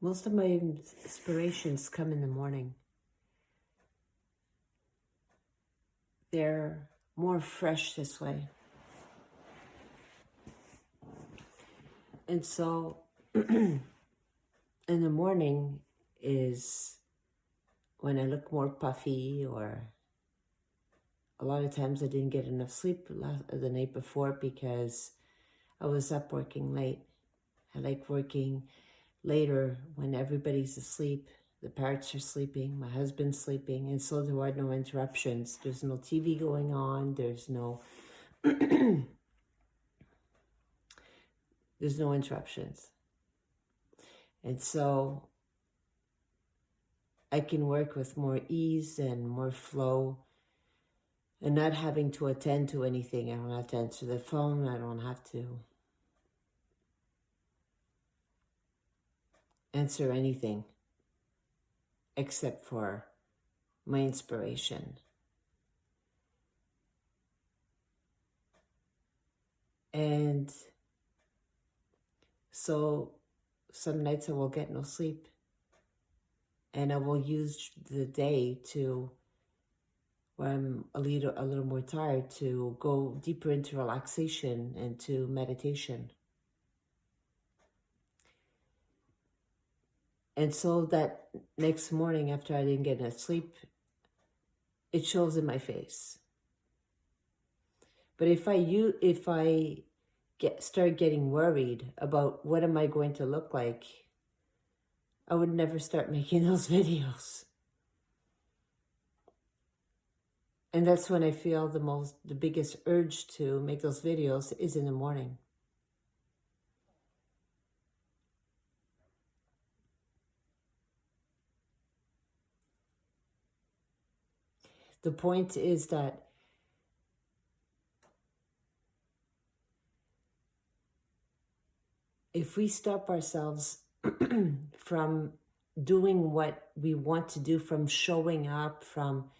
Most of my inspirations come in the morning. They're more fresh this way. And so in the morning is when I look more puffy, or a lot of times I didn't get enough sleep the night before because I was up working late. I like working later when everybody's asleep. The parrots are sleeping, my husband's sleeping, and so there are no interruptions. There's no TV going on, there's no there's no interruptions. And so I can work with more ease and more flow and not having to attend to anything. I don't have to answer the phone. I don't have to answer anything except for my inspiration. And so some nights I will get no sleep, and I will use the day to, when I'm a little more tired, to go deeper into relaxation and to meditation. And so that next morning after I didn't get enough sleep, it shows in my face. But if I start getting worried about what am I going to look like, I would never start making those videos. And that's when I feel the biggest urge to make those videos is in the morning. The point is that if we stop ourselves from doing what we want to do, from showing up, from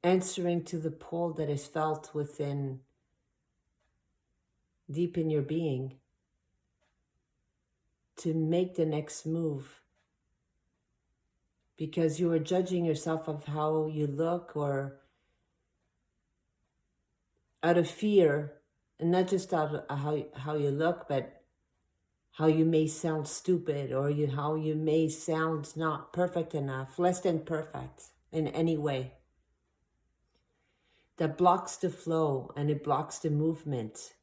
answering to the pull that is felt within, deep in your being, to make the next move, because you are judging yourself of how you look, or out of fear, and not just out of how you look, but how you may sound stupid, or how you may sound not perfect enough, less than perfect in any way. That blocks the flow and it blocks the movement.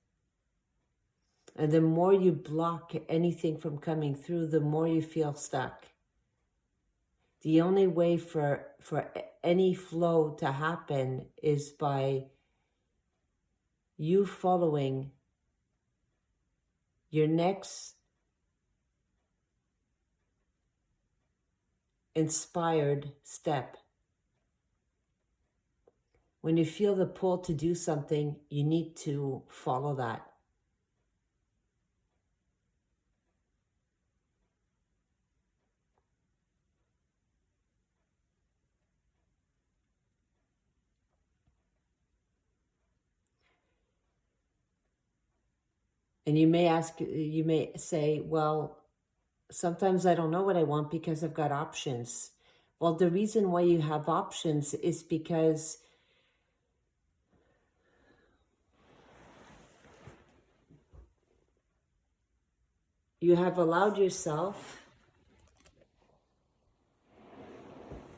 And the more you block anything from coming through, the more you feel stuck. The only way for any flow to happen is by you following your next inspired step. When you feel the pull to do something, you need to follow that. And you may say, well, sometimes I don't know what I want because I've got options. Well, the reason why you have options is because you have allowed yourself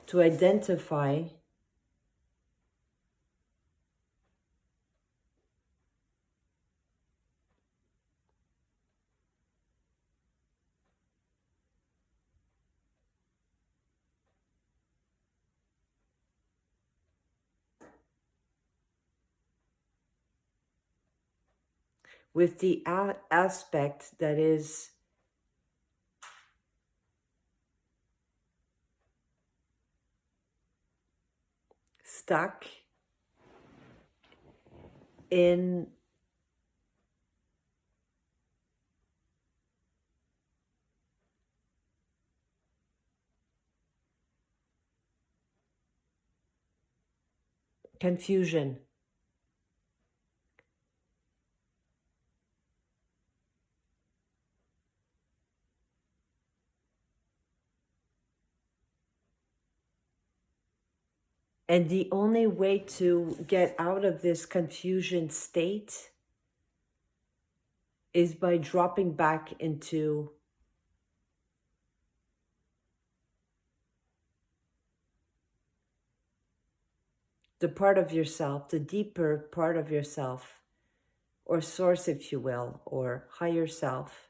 to identify with the aspect that is stuck in confusion. And the only way to get out of this confusion state is by dropping back into the part of yourself, the deeper part of yourself, or source, if you will, or higher self,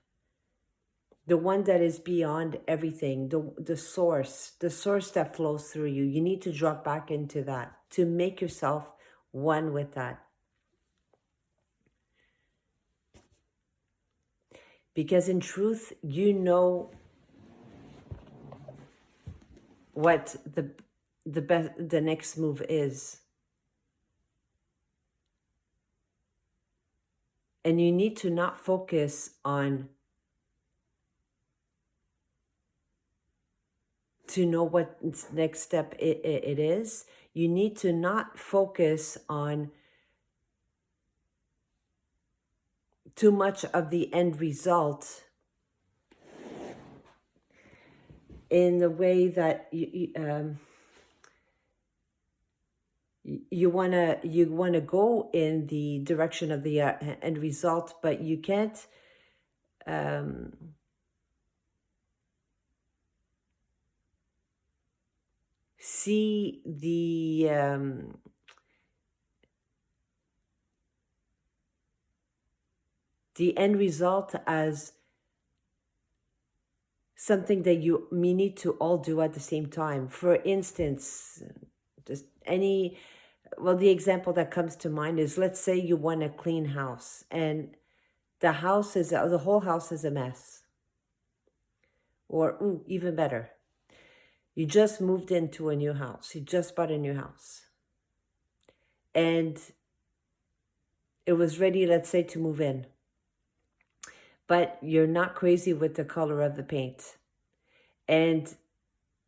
the one that is beyond everything, the source that flows through you. You need to drop back into that to make yourself one with that. Because in truth, you know what the next move is. And you need to not focus on to know what next step it is. You need to not focus on too much of the end result in the way that you wanna go in the direction of the end result, but you can't see the end result as something that you need to all do at the same time. For instance, just the example that comes to mind is, let's say you want a clean house and the whole house is a mess. Or even better, you just moved into a new house. You just bought a new house. And it was ready, let's say, to move in. But you're not crazy with the color of the paint. And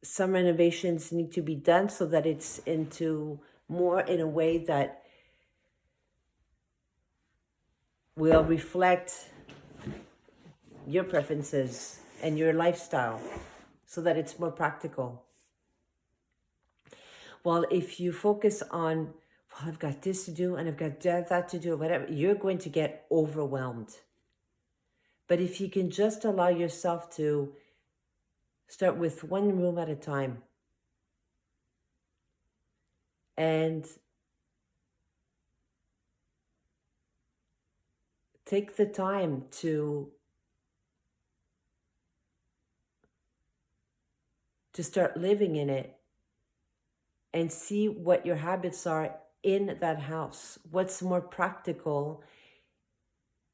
some renovations need to be done so that it's into more in a way that will reflect your preferences and your lifestyle, so that it's more practical. Well, if you focus on, well, I've got this to do and I've got that to do, whatever, you're going to get overwhelmed. But if you can just allow yourself to start with one room at a time and take the time to start living in it and see what your habits are in that house. What's more practical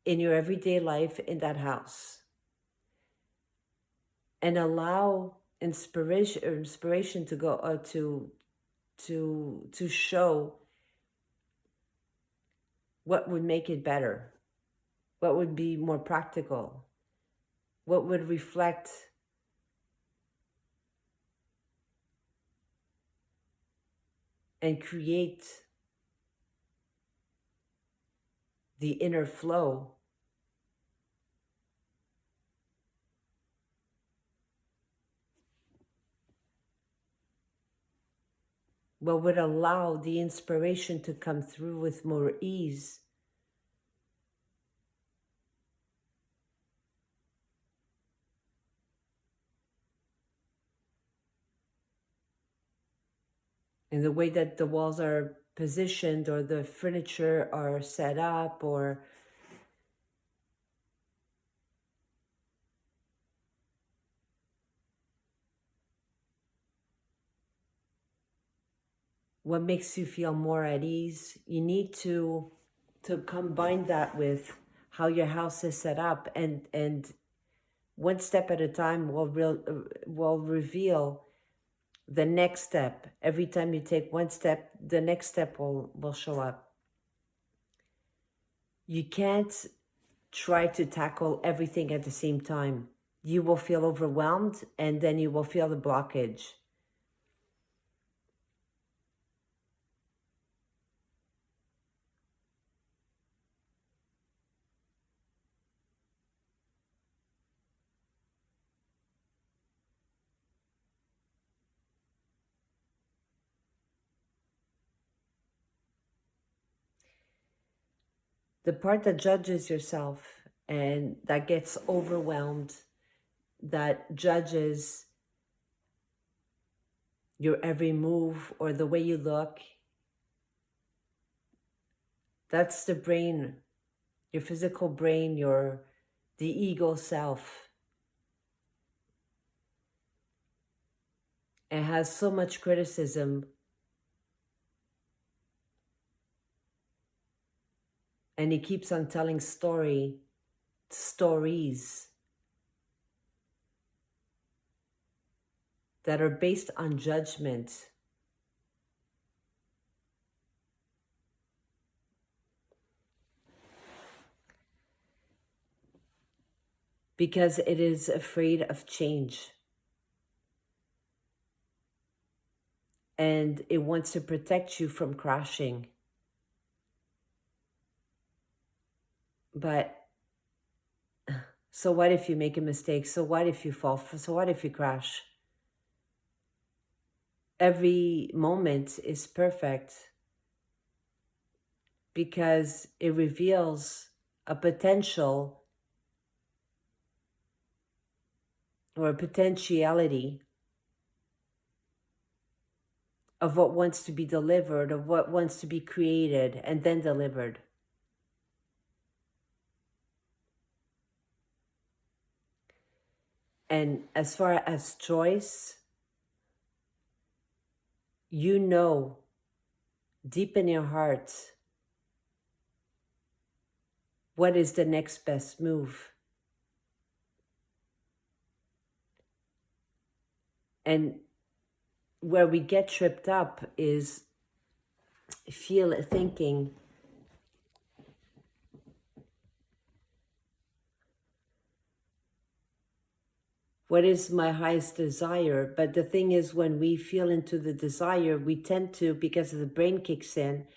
in your everyday life in that house? And allow inspiration to go to show what would make it better, what would be more practical, what would reflect and create the inner flow what would allow the inspiration to come through with more ease. In the way that the walls are positioned or the furniture are set up, or what makes you feel more at ease. You need to combine that with how your house is set up, and one step at a time will reveal the next step. Every time you take one step, the next step will show up. You can't try to tackle everything at the same time. You will feel overwhelmed, and then you will feel the blockage. the part that judges yourself and that gets overwhelmed, that judges your every move or the way you look, that's the brain, your physical brain, the ego self. It has so much criticism, and it keeps on telling stories that are based on judgment. Because it is afraid of change. And it wants to protect you from crashing. But so what if you make a mistake? So what if you fall? So what if you crash? Every moment is perfect because it reveals a potential or a potentiality of what wants to be delivered, of what wants to be created and then delivered. And as far as choice, you know deep in your heart what is the next best move. And where we get tripped up is thinking, what is my highest desire? But the thing is, when we feel into the desire, we tend to, because the brain kicks in,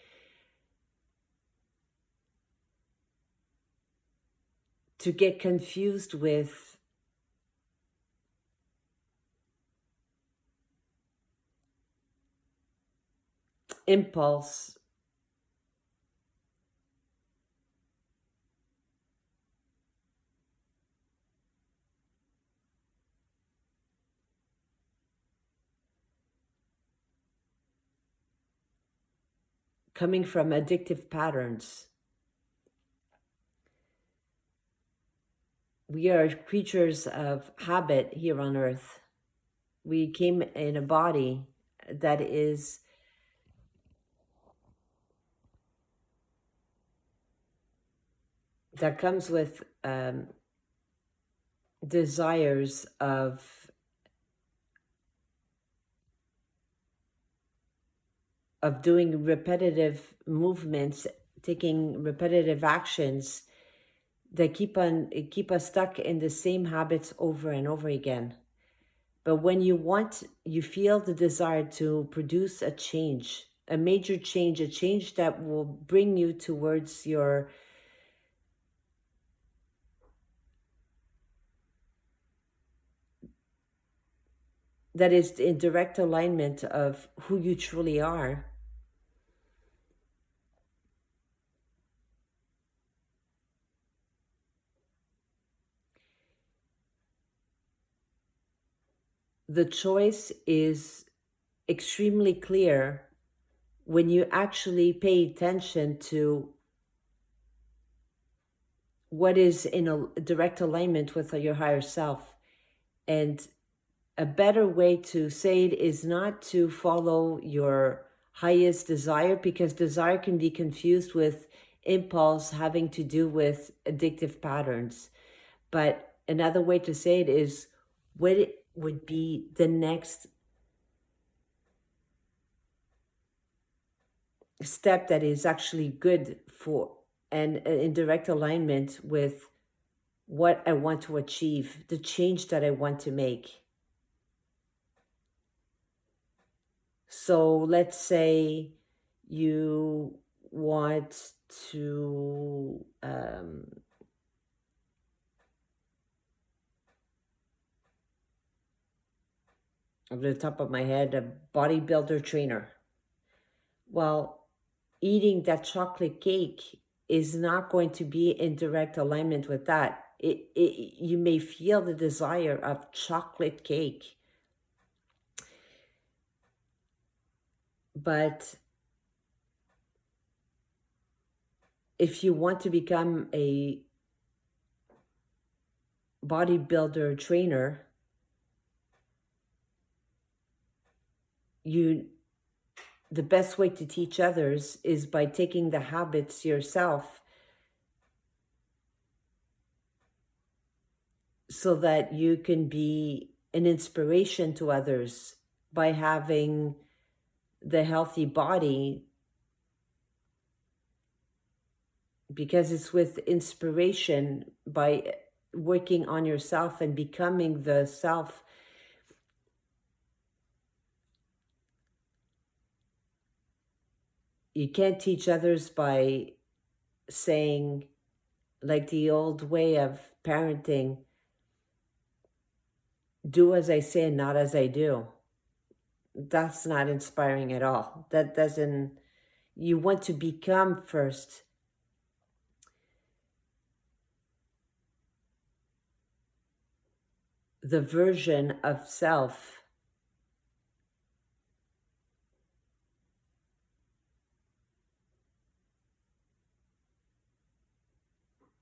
to get confused with impulse, coming from addictive patterns. We are creatures of habit here on earth. We came in a body that comes with desires of doing repetitive movements, taking repetitive actions that keep us stuck in the same habits over and over again. But when you feel the desire to produce a change, a major change, a change that will bring you towards that is in direct alignment of who you truly are, the choice is extremely clear when you actually pay attention to what is in a direct alignment with your higher self. And a better way to say it is not to follow your highest desire, because desire can be confused with impulse having to do with addictive patterns. But another way to say it is, what it would be the next step that is actually good for and in direct alignment with what I want to achieve, the change that I want to make. So let's say you want to off the top of my head, a bodybuilder trainer. Well, eating that chocolate cake is not going to be in direct alignment with that. You may feel the desire of chocolate cake, but if you want to become a bodybuilder trainer, the best way to teach others is by taking the habits yourself, so that you can be an inspiration to others by having the healthy body, because it's with inspiration, by working on yourself and becoming the self. You can't teach others by saying, like the old way of parenting, do as I say and not as I do. That's not inspiring at all. That doesn't, you want to become first the version of self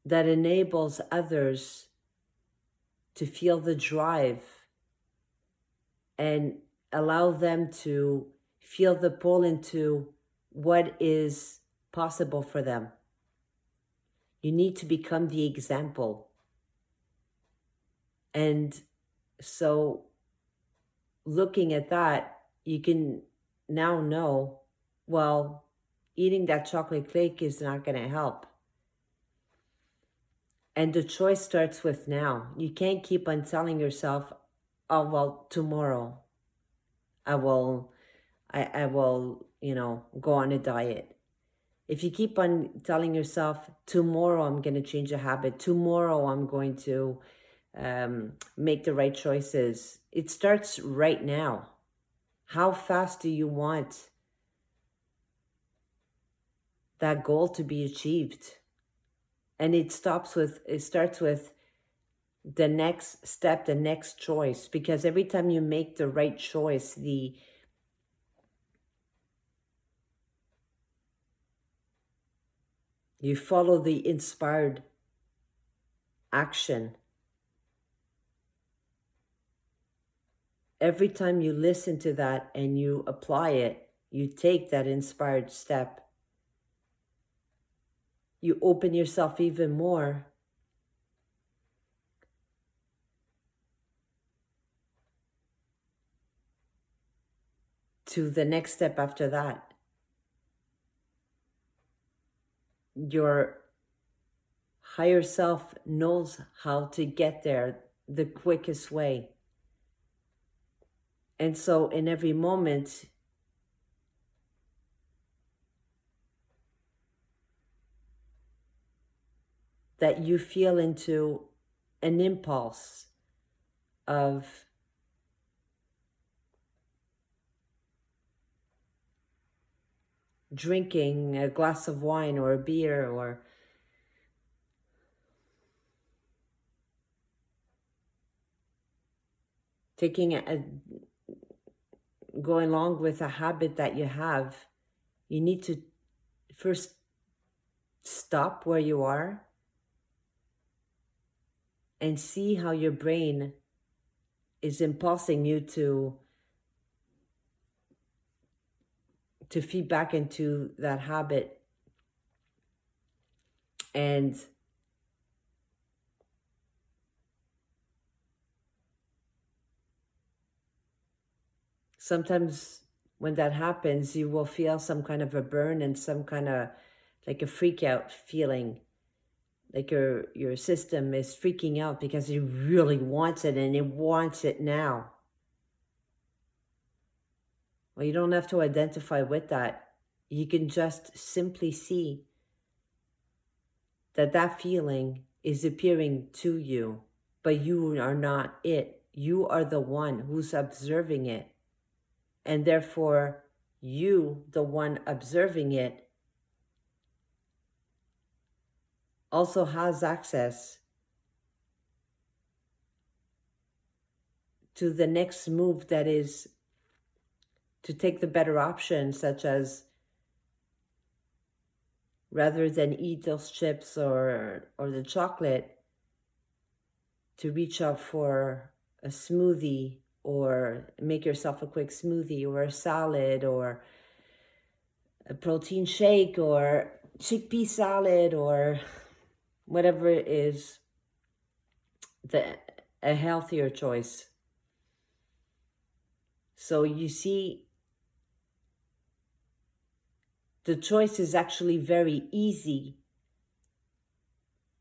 that enables others to feel the drive and allow them to feel the pull into what is possible for them. You need to become the example. And so, looking at that, you can now know, well, eating that chocolate cake is not going to help. And the choice starts with now. You can't keep on telling yourself, oh, well, tomorrow I will, go on a diet. If you keep on telling yourself, tomorrow I'm going to change a habit, tomorrow I'm going to make the right choices, it starts right now. How fast do you want that goal to be achieved? And it starts with the next step, the next choice, because every time you make the right choice, you follow the inspired action. Every time you listen to that and you apply it, you take that inspired step, you open yourself even more to the next step after that. Your higher self knows how to get there the quickest way. And so in every moment, that you feel into an impulse of drinking a glass of wine or a beer, or going along with a habit that you have, you need to first stop where you are and see how your brain is impulsing you to feed back into that habit. And sometimes when that happens, you will feel some kind of a burn and some kind of like a freak out feeling, like your system is freaking out because it really wants it and it wants it now. Well, you don't have to identify with that. You can just simply see that that feeling is appearing to you, but you are not it. You are the one who's observing it. And therefore, you, the one observing it, also has access to the next move, that is to take the better option, such as rather than eat those chips or the chocolate, to reach out for a smoothie, or make yourself a quick smoothie or a salad or a protein shake or chickpea salad or whatever it is, a healthier choice. So you see, the choice is actually very easy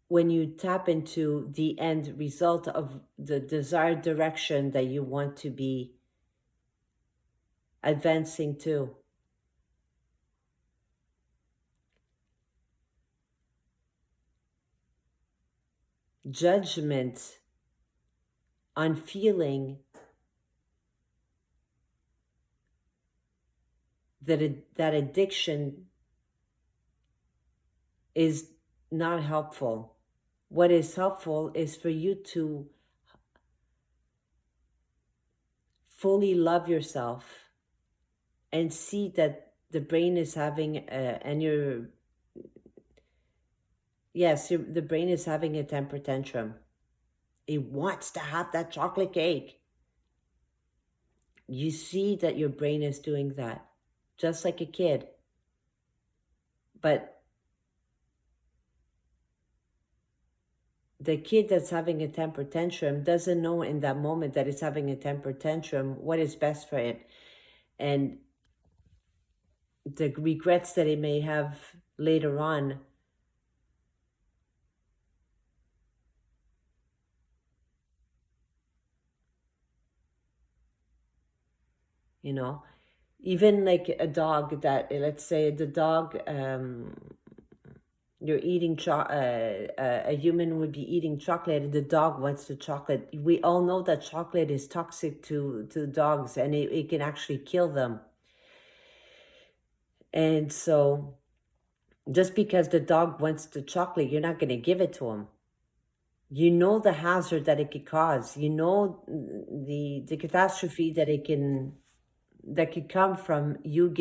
when you tap into the end result of the desired direction that you want to be advancing to. Judgment on feeling that addiction is not helpful. What is helpful is for you to fully love yourself and see that the brain is having and your yes, the brain is having a temper tantrum. It wants to have that chocolate cake. You see that your brain is doing that, just like a kid. But the kid that's having a temper tantrum doesn't know in that moment that it's having a temper tantrum what is best for it. And the regrets that it may have later on, you know, even like a dog that, let's say the dog, you're eating a human would be eating chocolate and the dog wants the chocolate. We all know that chocolate is toxic to dogs, and it can actually kill them. And so just because the dog wants the chocolate, you're not going to give it to him. You know the hazard that it could cause. You know the catastrophe that could come from you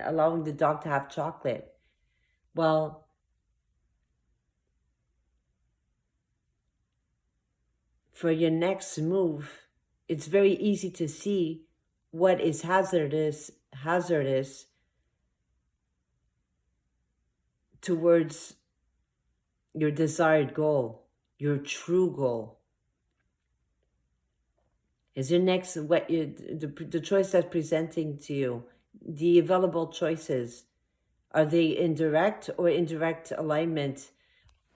allowing the dog to have chocolate. Well, for your next move, it's very easy to see what is hazardous towards your desired goal, your true goal. Is your next the choice that's presenting to you, the available choices, are they in direct or indirect alignment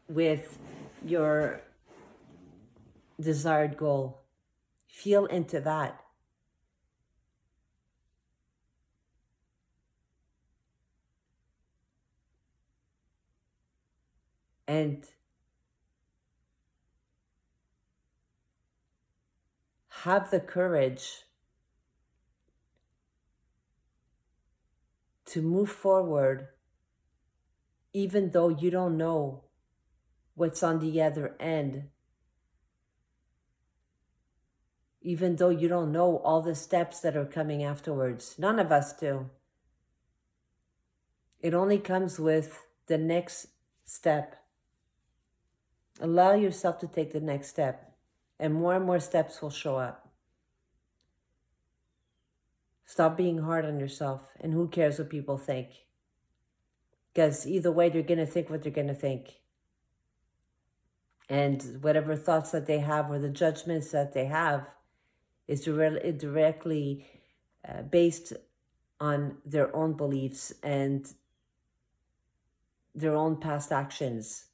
with your desired goal? Feel into that. And have the courage to move forward, even though you don't know what's on the other end, even though you don't know all the steps that are coming afterwards. None of us do. It only comes with the next step. Allow yourself to take the next step, and more steps will show up. Stop being hard on yourself, and who cares what people think? Because either way, they're going to think what they're going to think. And whatever thoughts that they have or the judgments that they have is directly based on their own beliefs and their own past actions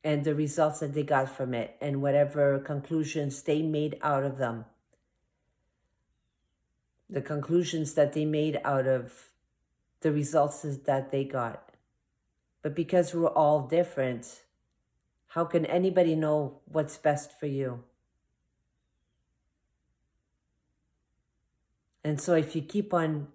and the results that they got from it and whatever conclusions they made out of them. The conclusions that they made out of the results that they got. But because we're all different, how can anybody know what's best for you? And so if you keep on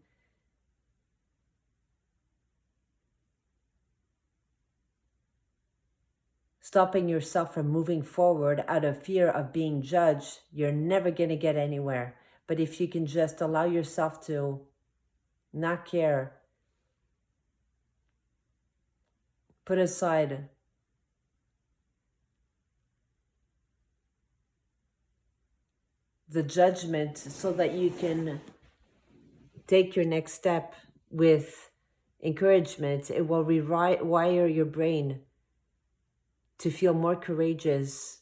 stopping yourself from moving forward out of fear of being judged, you're never going to get anywhere. But if you can just allow yourself to not care, put aside the judgment so that you can take your next step with encouragement, it will rewire your brain to feel more courageous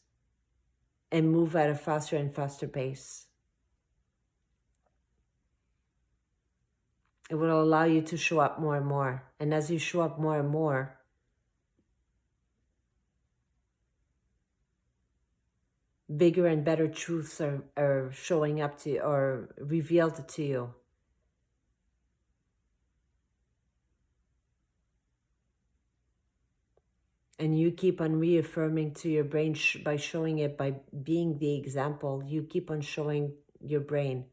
and move at a faster and faster pace. It will allow you to show up more and more. And as you show up more and more, bigger and better truths are showing up to you or revealed to you. And you keep on reaffirming to your brain by showing it, by being the example, you keep on showing your brain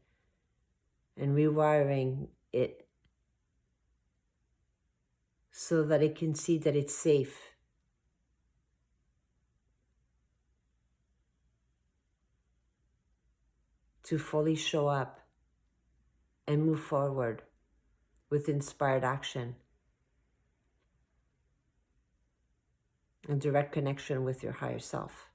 and rewiring it so that it can see that it's safe. To fully show up and move forward with inspired action and direct connection with your higher self.